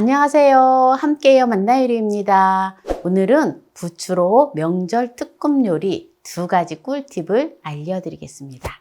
안녕하세요. 함께요 만나요리입니다. 오늘은 부추로 명절 특급 요리 2가지 꿀팁을 알려드리겠습니다.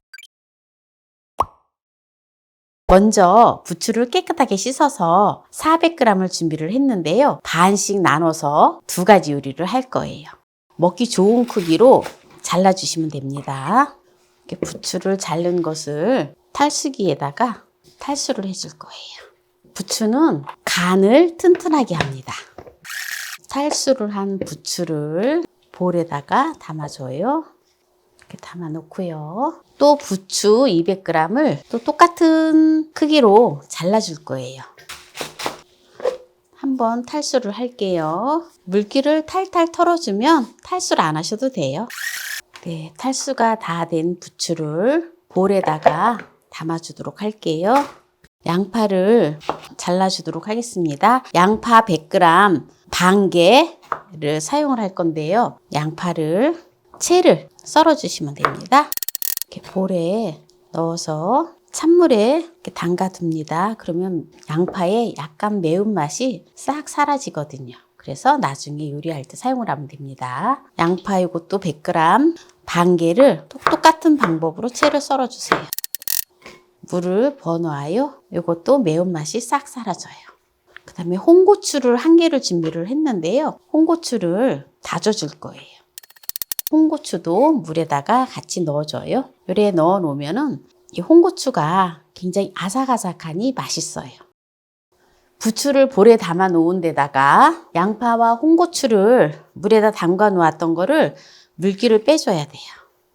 먼저 부추를 깨끗하게 씻어서 400g을 준비를 했는데요. 반씩 나눠서 2가지 요리를 할 거예요. 먹기 좋은 크기로 잘라주시면 됩니다. 이렇게 부추를 자른 것을 탈수기에다가 탈수를 해줄 거예요. 부추는 간을 튼튼하게 합니다. 탈수를 한 부추를 볼에다가 담아줘요. 이렇게 담아 놓고요. 또 부추 200g을 또 똑같은 크기로 잘라줄 거예요. 한번 탈수를 할게요. 물기를 탈탈 털어주면 탈수를 안 하셔도 돼요. 네, 탈수가 다 된 부추를 볼에다가 담아주도록 할게요. 양파를 잘라주도록 하겠습니다. 양파 100g 반 개를 사용을 할 건데요. 양파를 채를 썰어주시면 됩니다. 이렇게 볼에 넣어서 찬물에 이렇게 담가둡니다. 그러면 양파의 약간 매운맛이 싹 사라지거든요. 그래서 나중에 요리할 때 사용을 하면 됩니다. 양파 이것도 100g 반 개를 똑같은 방법으로 채를 썰어주세요. 물을 버놔요. 이것도 매운맛이 싹 사라져요. 그 다음에 홍고추를 1개를 준비를 했는데요. 홍고추를 다져줄 거예요. 홍고추도 물에다가 같이 넣어줘요. 요리에 넣어 놓으면은 이 홍고추가 굉장히 아삭아삭하니 맛있어요. 부추를 볼에 담아 놓은 데다가 양파와 홍고추를 물에다 담가 놓았던 거를 물기를 빼줘야 돼요.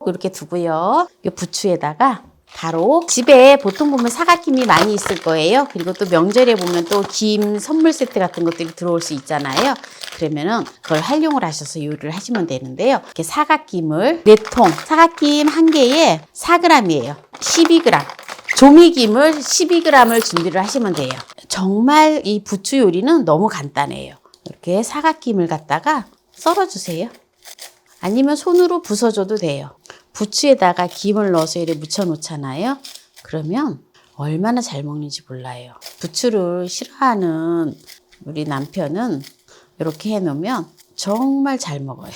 이렇게 두고요. 이 부추에다가 바로 집에 보통 보면 사각김이 많이 있을 거예요. 그리고 또 명절에 보면 또 김 선물 세트 같은 것들이 들어올 수 있잖아요. 그러면은 그걸 활용을 하셔서 요리를 하시면 되는데요. 이렇게 사각김을 4통, 사각김 1개에 4g이에요. 12g. 조미김을 12g을 준비를 하시면 돼요. 정말 이 부추 요리는 너무 간단해요. 이렇게 사각김을 갖다가 썰어주세요. 아니면 손으로 부숴줘도 돼요. 부추에다가 김을 넣어서 이렇게 묻혀 놓잖아요. 그러면 얼마나 잘 먹는지 몰라요. 부추를 싫어하는 우리 남편은 이렇게 해 놓으면 정말 잘 먹어요.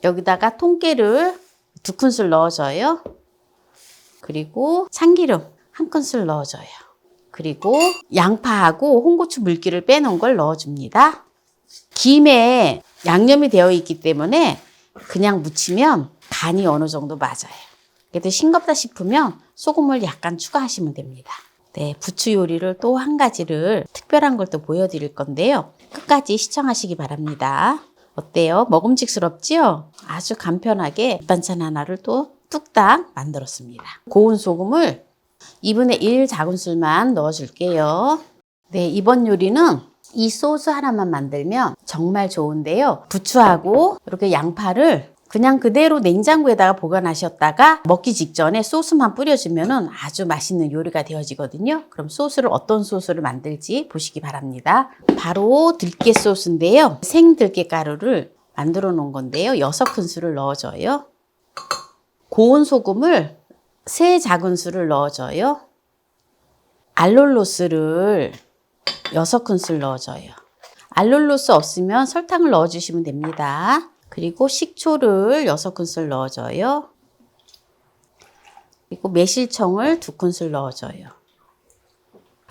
여기다가 통깨를 2큰술 넣어줘요. 그리고 참기름 1큰술 넣어줘요. 그리고 양파하고 홍고추 물기를 빼놓은 걸 넣어줍니다. 김에 양념이 되어 있기 때문에 그냥 무치면 간이 어느 정도 맞아요. 그래도 싱겁다 싶으면 소금을 약간 추가하시면 됩니다. 네, 부추 요리를 또 1가지를 특별한 걸 또 보여드릴 건데요. 끝까지 시청하시기 바랍니다. 어때요? 먹음직스럽지요? 아주 간편하게 밑반찬 하나를 또 뚝딱 만들었습니다. 고운 소금을 2분의 1 작은술만 넣어줄게요. 네, 이번 요리는 이 소스 하나만 만들면 정말 좋은데요. 부추하고 이렇게 양파를 그냥 그대로 냉장고에다가 보관하셨다가 먹기 직전에 소스만 뿌려주면 아주 맛있는 요리가 되어지거든요. 그럼 소스를 어떤 소스를 만들지 보시기 바랍니다. 바로 들깨 소스인데요. 생들깨 가루를 만들어 놓은 건데요. 6큰술을 넣어줘요. 고운 소금을 3 작은술을 넣어줘요. 알룰로스를 6큰술 넣어줘요. 알룰로스 없으면 설탕을 넣어주시면 됩니다. 그리고 식초를 6큰술 넣어줘요. 그리고 매실청을 2큰술 넣어줘요.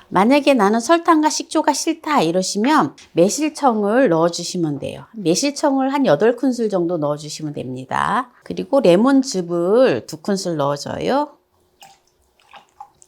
만약에 나는 설탕과 식초가 싫다 이러시면 매실청을 넣어주시면 돼요. 매실청을 한 8큰술 정도 넣어주시면 됩니다. 그리고 레몬즙을 2큰술 넣어줘요.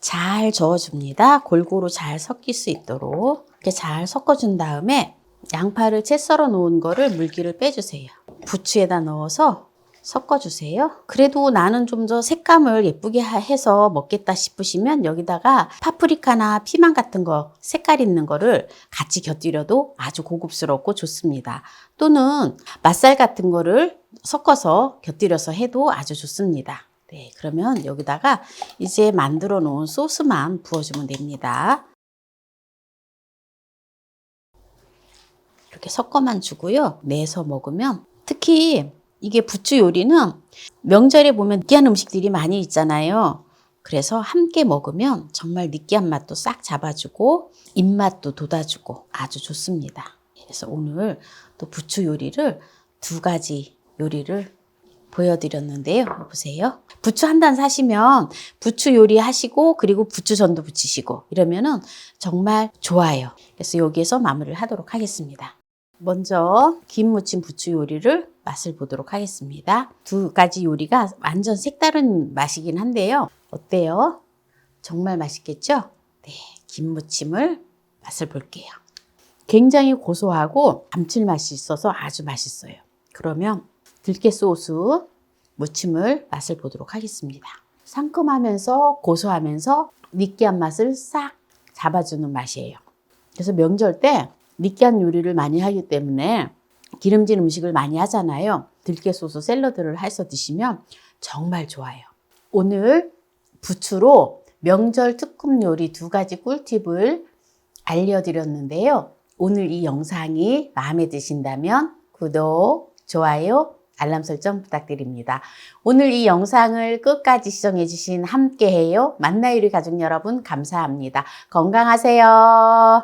잘 저어줍니다. 골고루 잘 섞일 수 있도록 이렇게 잘 섞어준 다음에 양파를 채 썰어 놓은 거를 물기를 빼주세요. 부추에다 넣어서 섞어주세요. 그래도 나는 좀 더 색감을 예쁘게 해서 먹겠다 싶으시면 여기다가 파프리카나 피망 같은 거 색깔 있는 거를 같이 곁들여도 아주 고급스럽고 좋습니다. 또는 맛살 같은 거를 섞어서 곁들여서 해도 아주 좋습니다. 네, 그러면 여기다가 이제 만들어 놓은 소스만 부어주면 됩니다. 이렇게 섞어만 주고요. 내서 먹으면 특히 이게 부추 요리는 명절에 보면 느끼한 음식들이 많이 있잖아요. 그래서 함께 먹으면 정말 느끼한 맛도 싹 잡아주고 입맛도 돋아주고 아주 좋습니다. 그래서 오늘 또 부추 요리를 2가지 요리를 보여드렸는데요. 보세요. 부추 한 단 사시면 부추 요리 하시고 그리고 부추전도 부치시고 이러면은 정말 좋아요. 그래서 여기에서 마무리를 하도록 하겠습니다. 먼저 김 무침 부추 요리를 맛을 보도록 하겠습니다. 2가지 요리가 완전 색다른 맛이긴 한데요. 어때요? 정말 맛있겠죠? 네, 김 무침을 맛을 볼게요. 굉장히 고소하고 감칠맛이 있어서 아주 맛있어요. 그러면 들깨 소스 무침을 맛을 보도록 하겠습니다. 상큼하면서 고소하면서 느끼한 맛을 싹 잡아주는 맛이에요. 그래서 명절 때 느끼한 요리를 많이 하기 때문에 기름진 음식을 많이 하잖아요. 들깨 소스 샐러드를 해서 드시면 정말 좋아요. 오늘 부추로 명절 특급 요리 2가지 꿀팁을 알려드렸는데요. 오늘 이 영상이 마음에 드신다면 구독, 좋아요, 알람 설정 부탁드립니다. 오늘 이 영상을 끝까지 시청해주신 함께해요 만나요리 가족 여러분 감사합니다. 건강하세요.